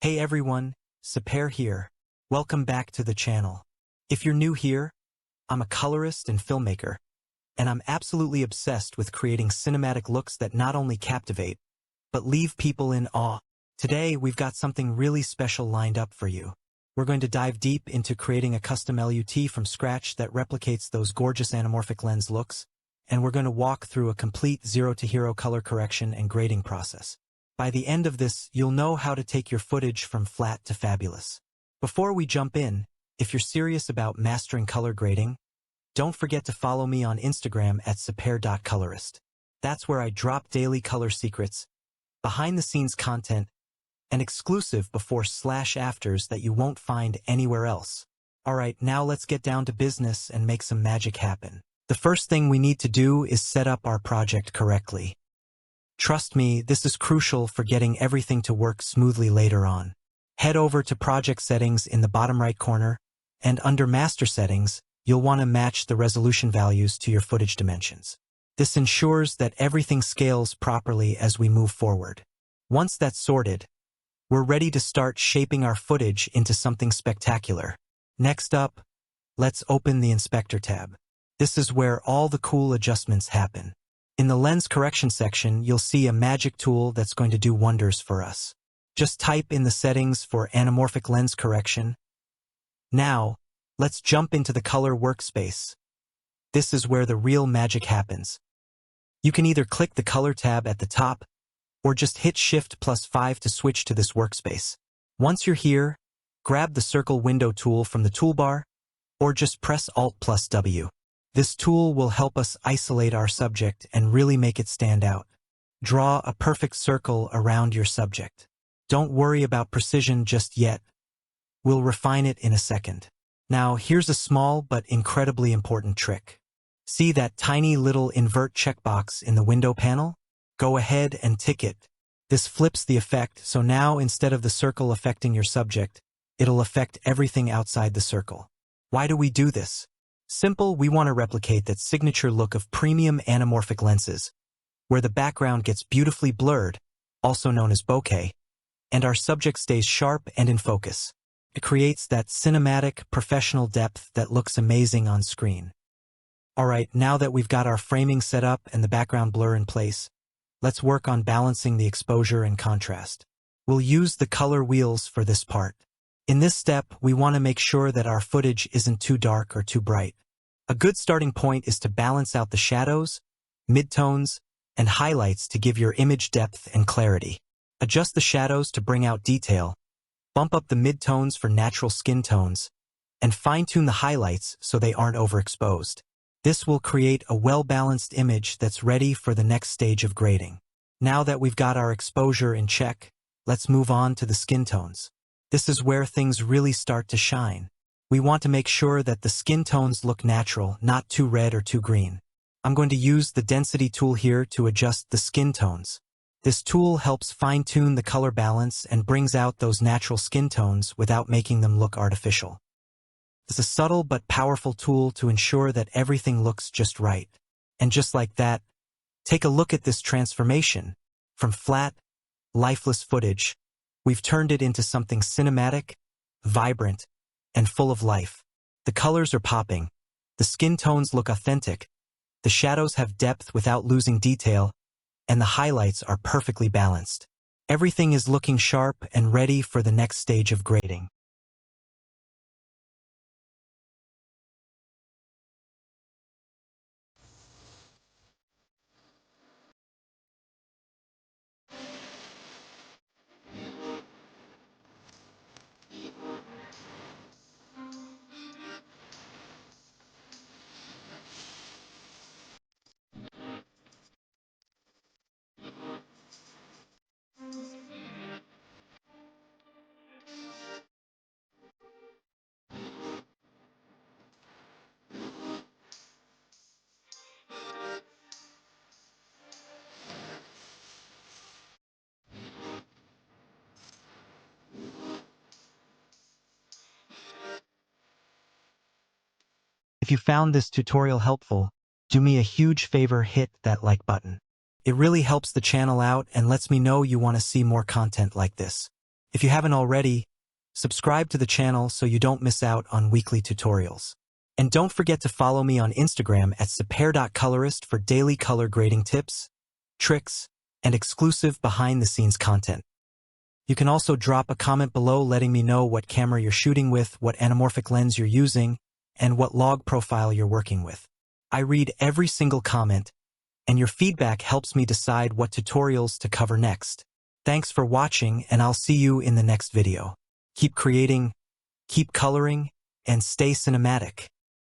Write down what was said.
Hey everyone, Sepehr here. Welcome back to the channel. If you're new here, I'm a colorist and filmmaker, and I'm absolutely obsessed with creating cinematic looks that not only captivate, but leave people in awe. Today, we've got something really special lined up for you. We're going to dive deep into creating a custom LUT from scratch that replicates those gorgeous anamorphic lens looks, and we're going to walk through a complete zero-to-hero color correction and grading process. By the end of this, you'll know how to take your footage from flat to fabulous. Before we jump in, if you're serious about mastering color grading, don't forget to follow me on Instagram at sepehr.colorist. That's where I drop daily color secrets, behind-the-scenes content, and exclusive before/afters that you won't find anywhere else. Alright, now let's get down to business and make some magic happen. The first thing we need to do is set up our project correctly. Trust me, this is crucial for getting everything to work smoothly later on. Head over to Project Settings in the bottom right corner, and under Master Settings, you'll want to match the resolution values to your footage dimensions. This ensures that everything scales properly as we move forward. Once that's sorted, we're ready to start shaping our footage into something spectacular. Next up, let's open the Inspector tab. This is where all the cool adjustments happen. In the lens correction section, you'll see a magic tool that's going to do wonders for us. Just type in the settings for anamorphic lens correction. Now, let's jump into the color workspace. This is where the real magic happens. You can either click the color tab at the top, or just hit Shift+5 to switch to this workspace. Once you're here, grab the circle window tool from the toolbar, or just press Alt+W. This tool will help us isolate our subject and really make it stand out. Draw a perfect circle around your subject. Don't worry about precision just yet. We'll refine it in a second. Now, here's a small but incredibly important trick. See that tiny little invert checkbox in the window panel? Go ahead and tick it. This flips the effect, so now instead of the circle affecting your subject, it'll affect everything outside the circle. Why do we do this? Simple, we want to replicate that signature look of premium anamorphic lenses, where the background gets beautifully blurred, also known as bokeh, and our subject stays sharp and in focus. It creates that cinematic, professional depth that looks amazing on screen. Alright, now that we've got our framing set up and the background blur in place, let's work on balancing the exposure and contrast. We'll use the color wheels for this part. In this step, we want to make sure that our footage isn't too dark or too bright. A good starting point is to balance out the shadows, midtones, and highlights to give your image depth and clarity. Adjust the shadows to bring out detail, bump up the midtones for natural skin tones, and fine-tune the highlights so they aren't overexposed. This will create a well-balanced image that's ready for the next stage of grading. Now that we've got our exposure in check, let's move on to the skin tones. This is where things really start to shine. We want to make sure that the skin tones look natural, not too red or too green. I'm going to use the density tool here to adjust the skin tones. This tool helps fine-tune the color balance and brings out those natural skin tones without making them look artificial. It's a subtle but powerful tool to ensure that everything looks just right. And just like that, take a look at this transformation. From flat, lifeless footage, we've turned it into something cinematic, vibrant, and full of life. The colors are popping, the skin tones look authentic, the shadows have depth without losing detail, and the highlights are perfectly balanced. Everything is looking sharp and ready for the next stage of grading. If you found this tutorial helpful, do me a huge favor, hit that like button. It really helps the channel out and lets me know you want to see more content like this. If you haven't already, subscribe to the channel so you don't miss out on weekly tutorials. And don't forget to follow me on Instagram at sepehr.colorist for daily color grading tips, tricks, and exclusive behind-the-scenes content. You can also drop a comment below letting me know what camera you're shooting with, what anamorphic lens you're using, and what log profile you're working with. I read every single comment, and your feedback helps me decide what tutorials to cover next. Thanks for watching, and I'll see you in the next video. Keep creating, keep coloring, and stay cinematic.